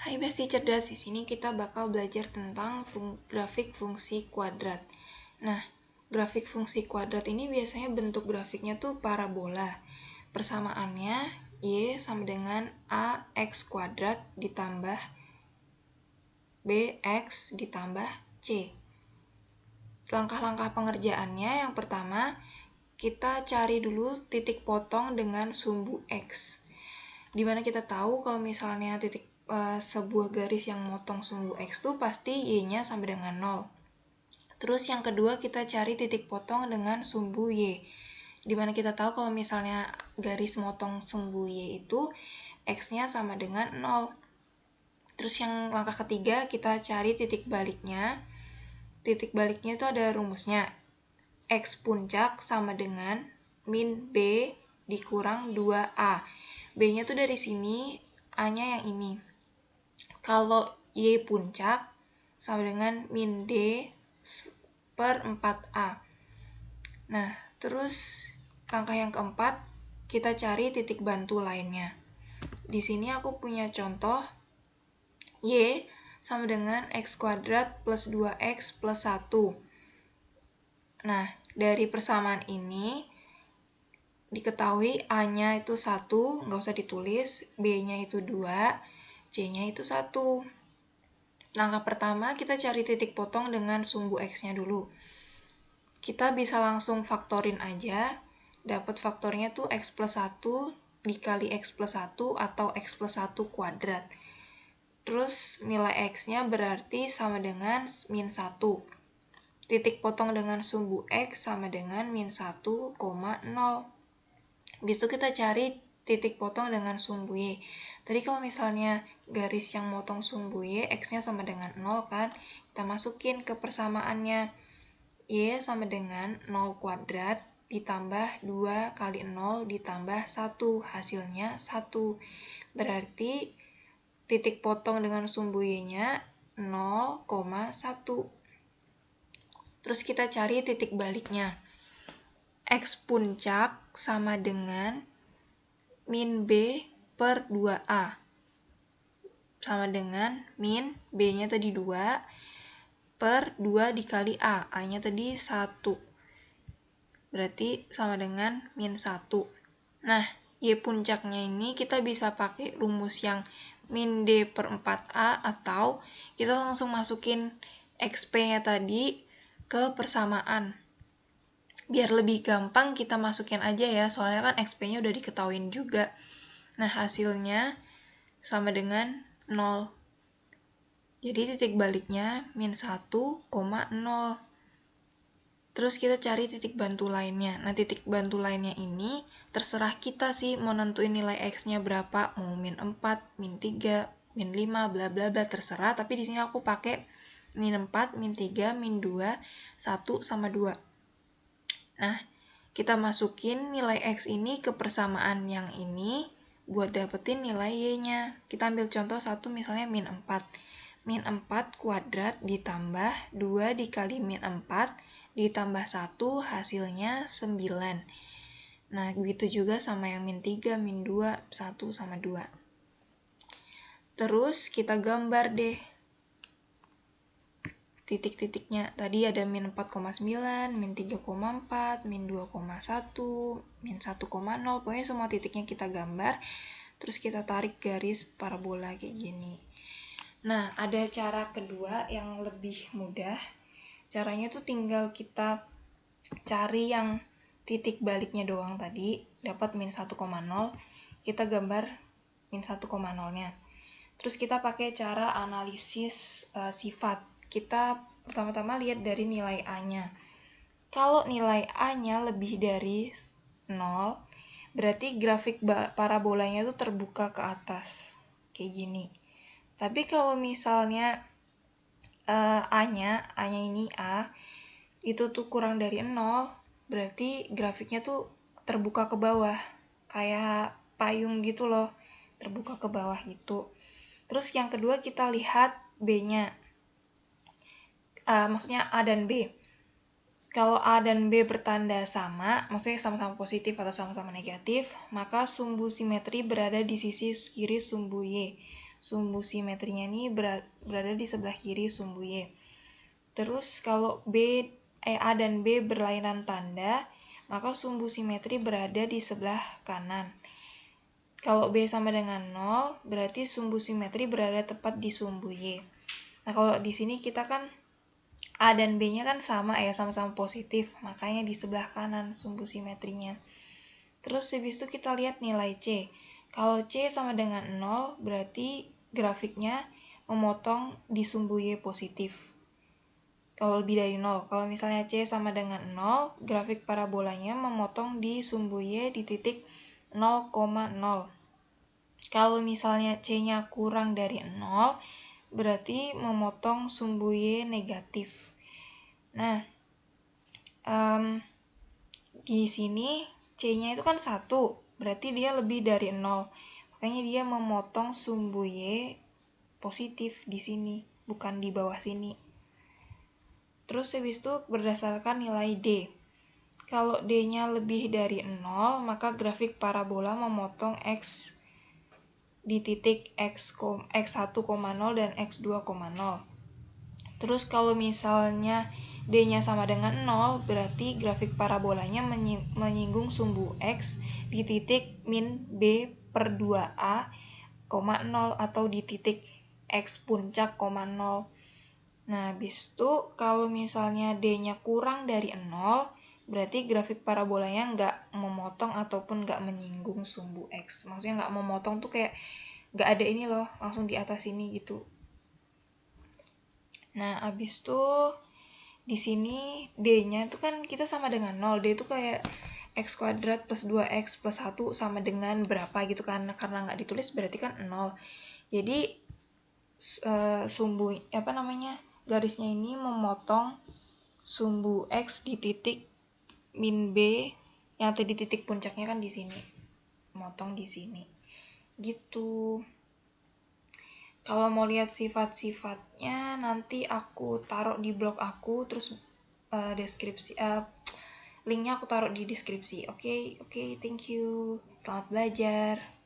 Hai Besti Cerdas, di sini kita bakal belajar tentang grafik fungsi kuadrat. Nah, grafik fungsi kuadrat ini biasanya bentuk grafiknya tuh parabola. Persamaannya Y sama dengan AX kuadrat ditambah BX ditambah C. Langkah-langkah pengerjaannya yang pertama, kita cari dulu titik potong dengan sumbu X. Dimana kita tahu kalau misalnya sebuah garis yang motong sumbu X tuh pasti Y-nya sama dengan 0. Terus yang kedua kita cari titik potong dengan sumbu Y. Dimana kita tahu kalau misalnya garis motong sumbu Y itu X-nya sama dengan 0. Terus yang langkah ketiga kita cari titik baliknya. Titik baliknya itu ada rumusnya. X puncak sama dengan min B dikurang 2A. B-nya tuh dari sini, A-nya yang ini. Kalau Y puncak sama dengan min D per 4A. Nah, terus langkah yang keempat, kita cari titik bantu lainnya. Di sini aku punya contoh, Y sama dengan X kuadrat plus 2X plus 1. Nah, dari persamaan ini, diketahui A-nya itu 1, nggak usah ditulis, B-nya itu 2, C-nya itu 1. Langkah pertama, kita cari titik potong dengan sumbu X-nya dulu. Kita bisa langsung faktorin aja, dapat faktornya tuh X plus 1 dikali X plus 1 atau X plus 1 kuadrat. Terus nilai X-nya berarti sama dengan min 1. Titik potong dengan sumbu X sama dengan min 1,0. Habis itu kita cari titik potong dengan sumbu Y. Tadi kalau misalnya garis yang motong sumbu Y, X-nya sama dengan 0 kan, kita masukin ke persamaannya. Y sama dengan 0 kuadrat ditambah 2 kali 0 ditambah 1, hasilnya 1. Berarti titik potong dengan sumbu Y-nya 0,1. Terus kita cari titik baliknya. X puncak sama dengan min B per 2A. Sama dengan min B-nya tadi 2 per 2 dikali A. A-nya tadi 1. Berarti sama dengan min 1. Nah, Y puncaknya ini kita bisa pakai rumus yang min D per 4A atau kita langsung masukin XP-nya tadi ke persamaan. Biar lebih gampang kita masukin aja ya, soalnya kan XP-nya udah diketahuin juga. Nah, hasilnya sama dengan 0. Jadi titik baliknya min 1,0. Terus kita cari titik bantu lainnya. Nah, titik bantu lainnya ini terserah kita sih mau nentuin nilai X-nya berapa, mau min 4, min 3, min 5, bla bla bla, terserah. Tapi di sini aku pakai min 4, min 3, min 2, 1 sama 2. Nah, kita masukin nilai X ini ke persamaan yang ini buat dapetin nilai Y-nya. Kita ambil contoh satu misalnya min 4. Min 4 kuadrat ditambah 2 dikali min 4 ditambah 1 hasilnya 9. Nah, begitu juga sama yang min 3, min 2, 1 sama 2. Terus kita gambar deh titik-titiknya. Tadi ada min 4,9, min 3,4, min 2,1, min 1,0. Pokoknya semua titiknya kita gambar. Terus kita tarik garis parabola kayak gini. Nah, ada cara kedua yang lebih mudah. Caranya tuh tinggal kita cari yang titik baliknya doang tadi. Dapat min 1,0. Kita gambar min 1,0-nya. Terus kita pakai cara analisis sifat. Kita pertama-tama lihat dari nilai A-nya. Kalau nilai A-nya lebih dari 0, berarti grafik parabolanya itu terbuka ke atas. Kayak gini. Tapi kalau misalnya A-nya ini A, itu tuh kurang dari 0, berarti grafiknya tuh terbuka ke bawah. Kayak payung gitu loh, terbuka ke bawah gitu. Terus yang kedua kita lihat B-nya. Maksudnya A dan B. Kalau A dan B bertanda sama, maksudnya sama-sama positif atau sama-sama negatif, maka sumbu simetri berada di sisi kiri sumbu Y. sumbu simetrinya ini berada di sebelah kiri sumbu Y. Terus kalau A dan B berlainan tanda, maka sumbu simetri berada di sebelah kanan. Kalau B sama dengan 0, berarti sumbu simetri berada tepat di sumbu Y. Nah, kalau di sini kita kan A dan B-nya kan sama ya, sama-sama positif, makanya di sebelah kanan sumbu simetrinya. Terus habis itu kita lihat nilai C. Kalau C sama dengan 0, berarti grafiknya memotong di sumbu Y positif. Kalau lebih dari 0, kalau misalnya C sama dengan 0, grafik parabolanya memotong di sumbu Y di titik 0,0. Kalau misalnya C-nya kurang dari 0, berarti memotong sumbu Y negatif. Nah, di sini C-nya itu kan 1, berarti dia lebih dari 0. Makanya dia memotong sumbu Y positif di sini, bukan di bawah sini. Terus habis itu berdasarkan nilai D. Kalau D-nya lebih dari 0, maka grafik parabola memotong X di titik X1,0 dan X2,0. Terus kalau misalnya D-nya sama dengan 0, berarti grafik parabolanya menyinggung sumbu X di titik min B per 2A, 0 atau di titik X puncak, 0. Nah, habis itu kalau misalnya D-nya kurang dari 0, berarti grafik parabolanya nggak memotong ataupun nggak menyinggung sumbu X. Maksudnya nggak memotong tuh kayak nggak ada ini loh, langsung di atas ini gitu. Nah, habis itu di sini D-nya itu kan kita sama dengan 0. D itu kayak X kuadrat plus 2X plus 1 sama dengan berapa gitu kan. Karena nggak ditulis berarti kan 0. Jadi garisnya ini memotong sumbu X di titik min B yang tadi titik puncaknya kan di sini. Memotong di sini. Gitu. Kalau mau lihat sifat-sifatnya nanti aku taruh di blog aku, terus linknya aku taruh di deskripsi. Oke, thank you. Selamat belajar.